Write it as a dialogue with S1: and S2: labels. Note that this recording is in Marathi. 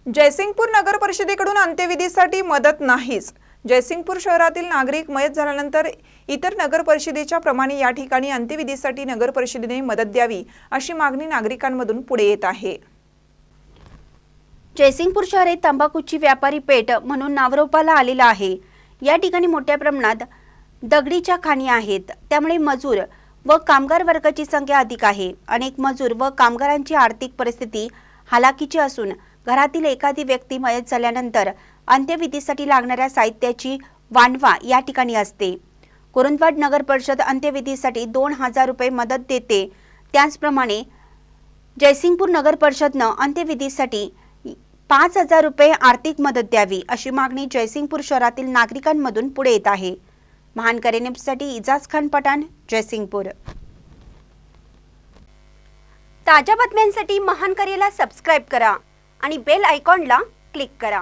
S1: जयसिंगपूर नगर परिषदेकडून अंत्यविधीसाठी मदत नाहीच। जयसिंगपूर शहरातील नागरिक मयत झाल्यानंतर इतर नगर परिषदेच्या प्रमाणे या ठिकाणी अंत्यविधीसाठी नगर परिषदेने मदत द्यावी अशी मागणी नागरिकांमधून पुढे येत आहे।
S2: जयसिंगपूर शहर हे तंबाखूची व्यापारी पेठ म्हणून नावारूपाला आलेला आहे। या ठिकाणी मोठ्या प्रमाणात दगडीच्या खाणी आहेत, त्यामुळे मजूर व कामगार वर्गाची संख्या अधिक आहे। अनेक मजूर व कामगारांची आर्थिक परिस्थिती हालाकीची असून घरातील एखादी व्यक्ती मयत झाल्यानंतर अंत्यविधीसाठी लागणाऱ्या साहित्याची वानवा या ठिकाणी असते। कुरुंदवाड नगर परिषद अंत्यविधीसाठी 2000 रुपये मदत देते। त्याचप्रमाणे जयसिंगपूर नगर परिषदनं अंत्यविधीसाठी 5000 रुपये आर्थिक मदत द्यावी अशी मागणी जयसिंगपूर शहरातील नागरिकांमधून पुढे येत आहे। महानकरे न्यूजसाठी इजाज खान पठाण, जयसिंगपूर। ताज्या बातम्यांसाठी महानकरेला सबस्क्राइब करा आणि बेल आयकॉनला क्लिक करा।